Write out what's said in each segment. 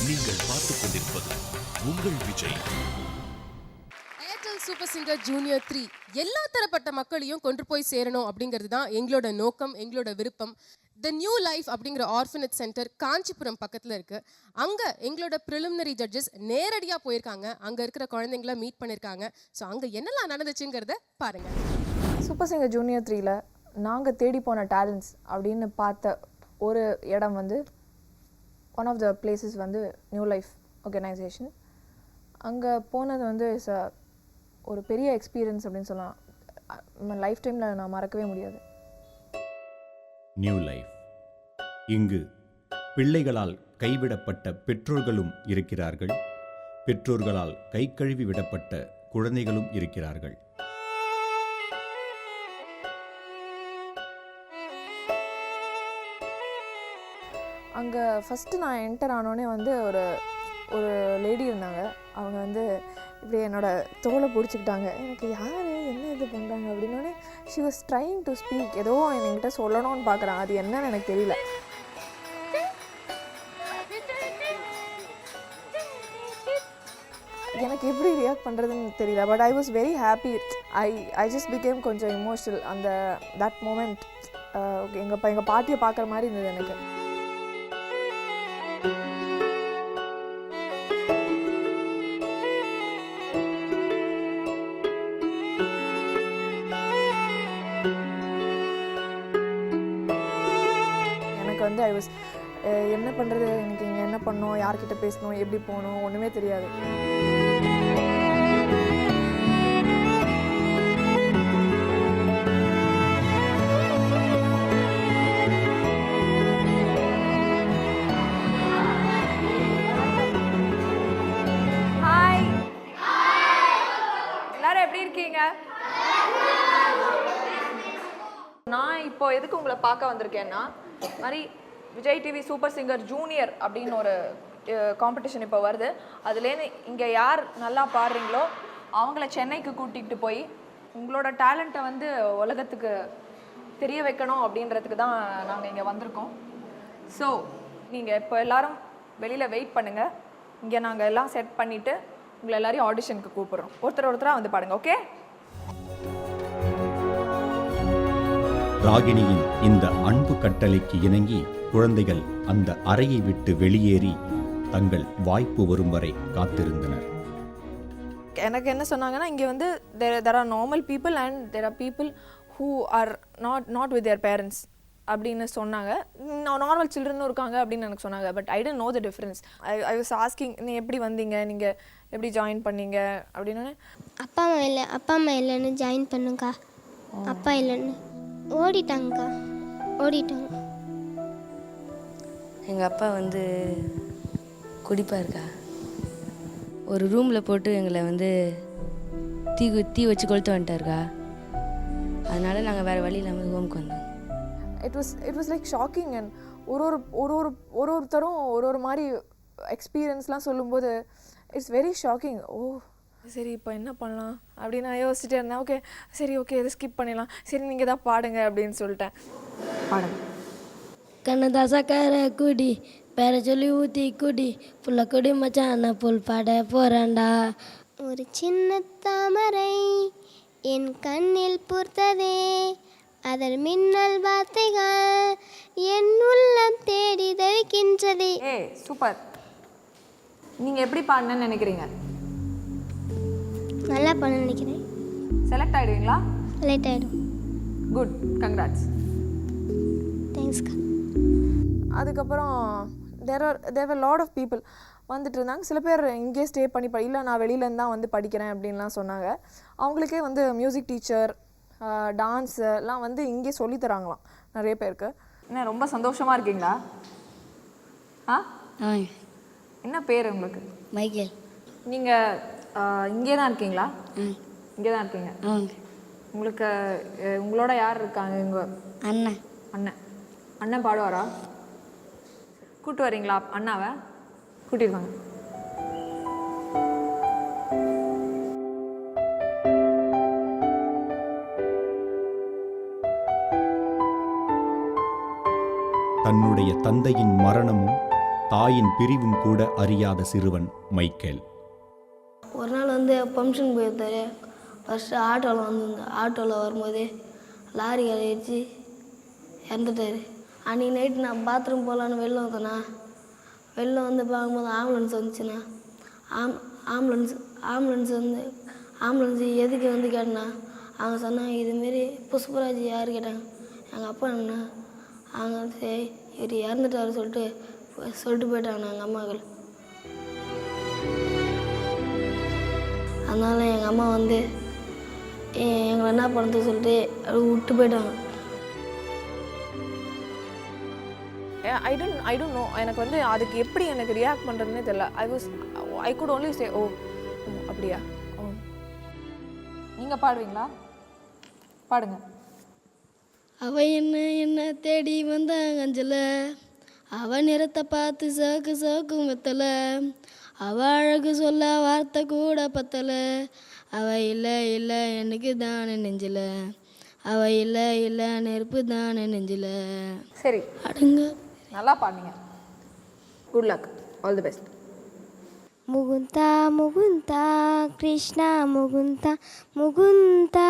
நீங்கள் பார்த்துக் கொண்டிருப்பது உங்கள் Vijay. Airtel super singer junior 3 எல்லா தரப்பட்ட மக்களையும் கொண்டு போய் சேரணும் அப்படிங்கிறது தான் எங்களோட நோக்கம், எங்களோட விருப்பம். த நியூ லைஃப் அப்படிங்கிற ஆர்ஃபனேஜ் சென்டர் காஞ்சிபுரம் பக்கத்தில் இருக்குது. அங்கே எங்களோட ப்ரிலிமினரி ஜட்ஜஸ் நேரடியாக போயிருக்காங்க. அங்கே இருக்கிற குழந்தைங்கள மீட் பண்ணியிருக்காங்க. ஸோ அங்கே என்னெல்லாம் நடந்துச்சுங்கிறத பாருங்கள். சூப்பர் சிங்கர் ஜூனியர் 3ல நாங்கள் தேடி போன டேலண்ட்ஸ் அப்படின்னு பார்த்த ஒரு இடம் வந்து ஒன் ஆஃப் த பிளேசஸ் வந்து நியூ லைஃப் ஆர்கனைசேஷன். அங்கே போனது வந்து ஒரு பெரிய எக்ஸ்பீரியன்ஸ் அப்படின்னு சொல்லலாம். லைஃப் டைமில் நான் மறக்கவே முடியாது. New life. இங்கு பிள்ளைகளால் கைவிடப்பட்ட பெற்றோர்களும் இருக்கிறார்கள், பெற்றோர்களால் கை கழுவி விடப்பட்ட குழந்தைகளும் இருக்கிறார்கள். அங்கே ஃபஸ்ட்டு நான் என்டர் ஆனோடனே வந்து ஒரு லேடி இருந்தாங்க. அவங்க வந்து இப்படி என்னோடய தோலை பிடிச்சிக்கிட்டாங்க. எனக்கு யார் என்ன இது பண்ணுறாங்க அப்படின்னோடனே she was trying to speak. ஏதோ என்கிட்ட சொல்லணும்னு பார்க்குறான், அது என்னன்னு எனக்கு தெரியல. எனக்கு எப்படி ரியாக்ட் பண்ணுறதுன்னு தெரியல. But I was very happy. I just became கொஞ்சம் இமோஷனல். அந்த தட் மூமெண்ட் எங்கள் பாட்டியை பார்க்குற மாதிரி இருந்தது எனக்கு. வந்து ஐ வாஸ் என்ன பண்ணுறது, எனக்கு இங்கே என்ன பண்ணணும், யார்கிட்ட பேசணும், எப்படி போகணும், ஒன்றுமே தெரியாது. ஹாய், எல்லாரும் எப்படி இருக்கீங்க? நான் இப்போ எதுக்கு உங்களை பார்க்க வந்திருக்கேன்னா, மாதிரி Vijay TV super singer junior அப்படின்னு ஒரு காம்படிஷன் இப்போ வருது. அதுலேருந்து இங்கே யார் நல்லா பாடுறீங்களோ அவங்கள சென்னைக்கு கூட்டிகிட்டு போய் உங்களோட டேலண்ட்டை வந்து உலகத்துக்கு தெரிய வைக்கணும் அப்படின்றதுக்கு தான் நாங்கள் இங்கே வந்திருக்கோம். ஸோ நீங்கள் இப்போ எல்லோரும் வெளியில் வெயிட் பண்ணுங்கள். இங்கே நாங்கள் எல்லாம் செட் பண்ணிவிட்டு உங்களை எல்லாரையும் ஆடிஷனுக்கு கூப்பிட்றோம். ஒருத்தராக வந்து பாடுங்க. ஓகே? ராகினியின் இந்த அன்பு கட்டளைக்கு இணங்கி குழந்தைகள் அந்த அறையை விட்டு வெளியேறி தங்கள் வாய்ப்பு வரும் வரை காத்திருந்தனர். எனக்கு என்ன சொன்னாங்கன்னா, இங்கே வந்து there are normal people and there are people who are not with their parents அப்படின்னு சொன்னாங்க. நார்மல் சில்ட்ரனும் இருக்காங்க அப்படின்னு எனக்கு சொன்னாங்க. But I don't know the difference. I was asking, நீ எப்படி வந்தீங்க, நீங்கள் எப்படி ஜாயின் பண்ணீங்க அப்படின்னு. அப்பா அம்மா இல்லைன்னு ஜாயின் பண்ணுங்கக்கா. அப்பா இல்லைன்னு ஓடிட்டாங்கக்கா. எங்கள் அப்பா வந்து குடிப்பாருக்கா. ஒரு ரூமில் போட்டு எங்களை வந்து தீ வச்சு கொளுத்து வந்துட்டாருக்கா. அதனால் நாங்கள் வேறு வழி இல்லாமல் ஹோம்க்கு வந்தோம். It was like shocking. And ஒருத்தரும் ஒரு மாதிரி எக்ஸ்பீரியன்ஸ்லாம் சொல்லும்போது இட்ஸ் வெரி ஷாக்கிங். ஓ சரி, இப்போ என்ன பண்ணலாம் அப்படின்னு நான் யோசிச்சுட்டே இருந்தேன். ஓகே இதை ஸ்கிப் பண்ணிடலாம். சரி, நீங்கள் தான் பாடுங்க அப்படின்னு சொல்லிட்டேன். பாடுங்க. கண்ணதாசா கர குடி பேர சொல்லி ஊற்றி குடி புள்ள குடி மச்சான புல் பாட போறாண்டா. ஒரு சின்ன தாமரை என் கண்ணில் பூர்த்ததே, அதன் மின்னல் வார்த்தைகள் என் உள்ளம் தேடி தவிக்கின்றதே. சூப்பர். நீங்கள் எப்படி பாடணும்னு நினைக்கிறீங்க? நல்லா பண்ண நினைக்கிறேன். செலக்ட் ஆகிடுவீங்களா? லேட் ஆகிடும். Good, congrats. தேங்க்ஸ்க்கா. அதுக்கப்புறம் தேர் லாட் ஆஃப் பீப்புள் வந்துட்டு இருந்தாங்க. சில பேர் இங்கே ஸ்டே பண்ணி இல்லை நான் வெளியிலேருந்து தான் வந்து படிக்கிறேன் அப்படின்லாம் சொன்னாங்க. அவங்களுக்கே வந்து மியூசிக் டீச்சர், டான்ஸெலாம் வந்து இங்கே சொல்லித்தராங்களாம் நிறைய பேருக்கு. என்ன ரொம்ப சந்தோஷமாக இருக்கீங்களா? என்ன பேர் உங்களுக்கு? மைக்கேல். நீங்கள் இங்கே தான் இருக்கீங்களா? இங்கே தான் இருக்கீங்க. உங்களுக்கு உங்களோட யார் இருக்காங்க? உங்கள் அண்ணன் பாடுவாரா? கூப்பிட்டு வரீங்களா அண்ணாவை? கூட்டிடுவாங்க. தன்னுடைய தந்தையின் மரணமும் தாயின் பிரிவும் கூட அறியாத சிறுவன் மைக்கேல். ஒரு நாள் வந்து ஃபங்க்ஷன் போயிருந்தாரு. ஃபஸ்ட்டு ஆட்டோவில் வந்துருந்த ஆட்டோவில் வரும்போது லாரி அடிச்சு இறந்துட்டார். அன்றைக்கி நைட்டு நான் பாத்ரூம் போகலான்னு வெளில வந்தேண்ணா. வெளில வந்து பார்க்கும்போது ஆம்புலன்ஸ் வந்துச்சுண்ணா. ஆம்புலன்ஸ் எதுக்கு வந்து கேட்டேண்ணா. அவங்க சொன்னாங்க இதுமாரி புஷ்பராஜ் யார் கேட்டாங்க. எங்கள் அப்பா என்ன அவங்க வந்து இவர் இறந்துட்டாரு சொல்லிட்டு போயிட்டாங்கண்ணா எங்கள் அம்மாக்கள். அதனால் எங்கள் அம்மா வந்து எங்களை என்ன பண்ணுறது சொல்லிட்டு அப்படி விட்டு போயிட்டாங்க. I don't know. எனக்கு வந்து அதுக்கு எப்படி எனக்கு ரியாக்ட் பண்ணுறதுனே தெரியல. ஐ குட் ஒன்லி சே ஓ அப்படியா. ஓ நீங்கள் பாடுவீங்களா? பாடுங்க. அவ என்ன தேடி வந்தாங்க அஞ்சல, அவ நிறத்தை பார்த்து சோக்கு மெத்தல, அவ அழகு சொல்ல வார்த்தை கூட பத்தல, அவ இல்லை எனக்கு தானே நெஞ்சில, அவ இல்லை நெருப்பு தானே நெஞ்சில. சரி, அடுங்க. நல்லா பாடுங்க. Good luck, all the best. Mukunda Mukunda Krishna Mukunda Mukunda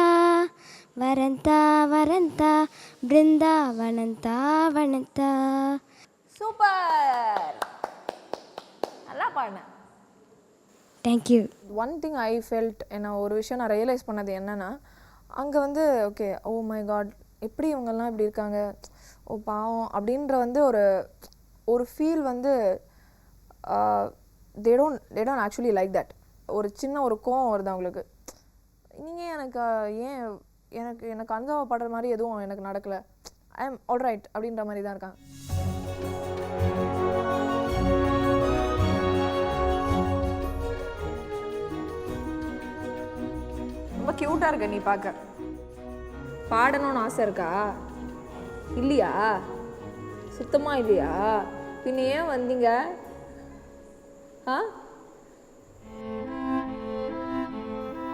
வரந்தா பிருந்தாவனந்தா வனந்தா. சூப்பர், நல்லா பாடுங்க. Thank you. One thing I felt, என்ன ஒரு விஷயம் நான் ரியலைஸ் பண்ணது என்னென்னா, அங்கே வந்து ஓகே ஓ மை காட் எப்படி இவங்கெல்லாம் இப்படி இருக்காங்க, ஓ பாவம் அப்படின்ற வந்து ஒரு ஃபீல் வந்து they don't actually like that. ஒரு சின்ன ஒரு கோவம் வருது அவங்களுக்கு. நீங்கள் எனக்கு அனுபவப்படுற மாதிரி எதுவும் எனக்கு நடக்கலை, ஐ எம் ஆல்ரைட் அப்படின்ற மாதிரி தான் இருக்காங்க. ரொம்ப க்யூட்டாக இருக்க நீ பார்க்க. பாடணும்னு ஆசை இருக்கா? இல்லையா? சுத்தமாக இல்லையா? பின்ன ஏன் வந்தீங்க?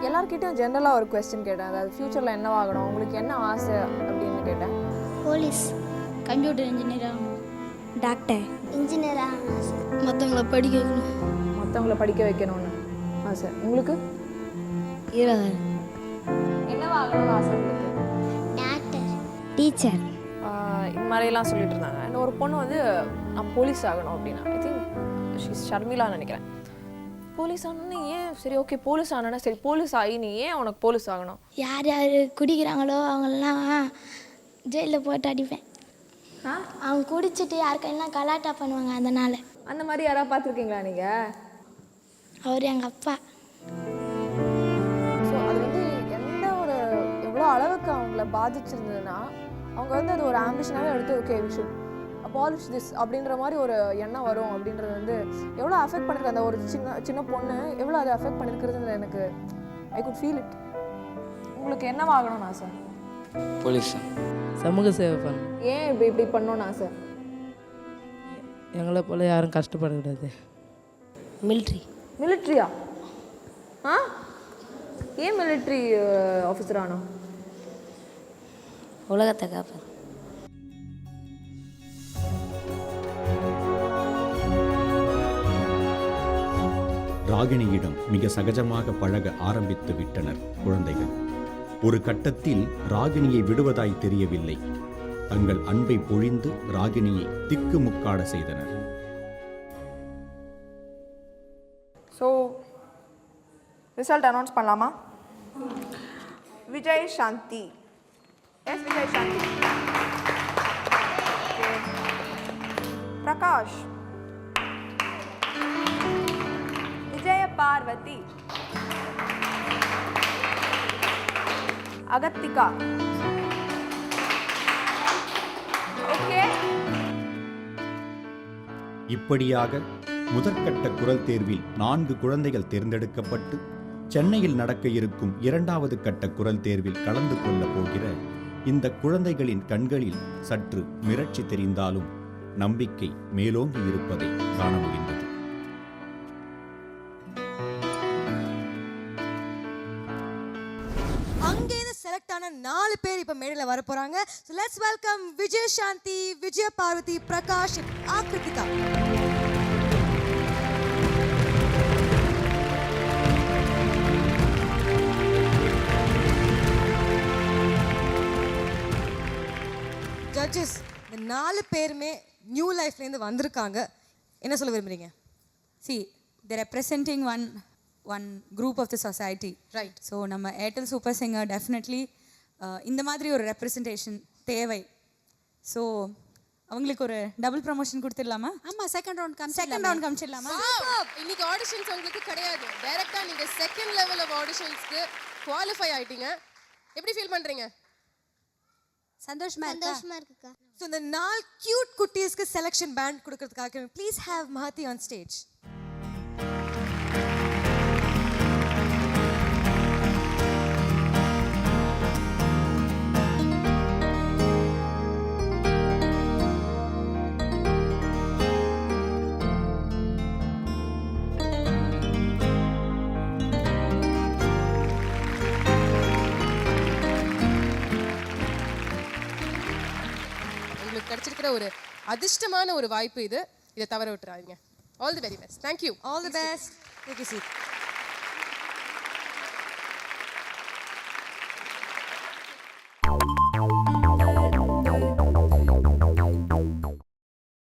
எல்லார்கிட்டையும் ஜென்ரலாக ஒரு கொஸ்டின் கேட்டேன். அதாவது ஃப்யூச்சரில் என்னவாகணும், உங்களுக்கு என்ன ஆசை அப்படின்னு கேட்டேன். Police, computer engineer, doctor, engineer ஆசை. மற்றவங்கள படிக்க வைக்கணும். மற்றவங்கள படிக்க வைக்கணும்னு ஆசை. உங்களுக்கு என்னவா ஆகணும்னு ஆசை உங்களுக்கு? Doctor, teacher. இந்த மாதிரிலாம் சொல்லிட்டு இருந்தாங்க. இன்னும் ஒரு பொண்ணு வந்து நான் போலீஸ் ஆகணும் அப்படின்னா, ஐ திங்க் ஷர்மிலான்னு நினைக்கிறேன். போலீஸ் ஆகணும்னு ஏன்? சரி ஓகே போலீஸ் ஆனா சரி, போலீஸ் ஆகி நீ ஏன் உனக்கு போலீஸ் ஆகணும்? யார் குடிக்கிறாங்களோ அவங்களெல்லாம் ஜெயிலில் போட்டு அடிப்பேன். அவங்க குடிச்சிட்டு யாருக்கெல்லாம் கலாட்டா பண்ணுவாங்க, அதனால். அந்த மாதிரி யாராவது பார்த்துருக்கீங்களா நீங்கள்? அவர் எங்கள் அப்பா. ஸோ அது வந்து எவ்வளோ அளவுக்கு அவங்கள பாதிச்சிருந்ததுன்னா, அவங்க வந்து அது ஒரு ஆம்பிஷனாகவே எடுத்து okay we should abolish this அப்படின்ற மாதிரி ஒரு எண்ணம் வரும் அப்படின்றது வந்து எவ்வளோ அஃபெக்ட் பண்ணிருக்கு. அந்த ஒரு சின்ன பொண்ணு எவ்வளோ அதை அஃபெக்ட் பண்ணியிருக்கிறது எனக்கு ஐ குட் ஃபீல் இட். உங்களுக்கு என்னவாகணும்னு ஆசை? போலீஸ், சமூக சேவை பண்ண. ஏன் இப்படி பண்ணணும்னு ஆசை? எங்களை போல யாரும் கஷ்டப்படக்கூடாது. மிலிட்ரியா? ஏன் மிலிட்ரி ஆஃபீஸர் ஆனோம்? உலகத்தை காப்பது. ராகினியிடம் மிக சகஜமாக பழக ஆரம்பித்து விட்டனர் குழந்தைகள். ஒரு கட்டத்தில் ராகினியை விடுவதாய் தெரியவில்லை. தங்கள் அன்பை பொழிந்து ராகினியை திக்குமுக்காட செய்தனர். ஸோ ரிசல்ட் அனௌன்ஸ் பண்ணலாமா? விஜய் சாந்தி. எஸ் விஜய் சாந்தி. பிரகாஷ். விஜய பார்வதி. அகத்திகா. ஓகே. இப்படியாக முதற்கட்ட குரல் தேர்வில் 4 குழந்தைகள் தேர்ந்தெடுக்கப்பட்டு சென்னையில் நடக்க இருக்கும் 2வது கட்ட குரல் தேர்வில் கலந்து கொள்ளப் போகிற இந்த குழந்தைகளின் கண்களில் சற்று மிரட்சி தெரிந்தாலும் நம்பிக்கை மேலோங்கி இருப்பதை காண முடிந்தது. அங்கேருந்து செலக்ட் ஆன 4 பேர் இப்ப மேடையில் வர போறாங்க. So let's welcome Vijay Shanthi, Vijaya Parvathi, Prakash, Akruthika. Judges இந்த 4 பேருமே நியூ லைஃப்லேருந்து வந்திருக்காங்க, என்ன சொல்ல விரும்புறீங்க? See, they're representing one group of the society. Right. So, நம்ம ஏர்டெல் சூப்பர் சிங்கர் டெஃபினெட்லி இந்த மாதிரி ஒரு ரெப்ரசன்டேஷன் தேவை. ஸோ அவங்களுக்கு ஒரு டபுள் ப்ரமோஷன் கொடுத்துடலாமா? ஆமாம், செகண்ட் ரவுண்ட் காமிச்சிடலாமா? இன்னைக்கு ஆடிஷன்ஸ் உங்களுக்கு கிடையாது, டைரக்டா நீங்க செகண்ட் லெவல் ஆஃப் ஆடிஷன்ஸ்க்கு குவாலிஃபை ஆயிட்டீங்க. எப்படி ஃபீல் பண்றீங்க? சந்தோஷமா இருக்குக்கா. ஸோ இந்த 4 கியூட் குட்டீஸ்க்கு செலெக்ஷன் பேண்ட் கொடுக்கறதுக்காக please have Mahdi on stage. உங்களுக்கு கிடைச்சிருக்கிற ஒரு அதிர்ஷ்டமான ஒரு வாய்ப்பு இது. இதை தவற விட்டுறாதீங்க. All the very best. Thank you. All the best. Take a seat.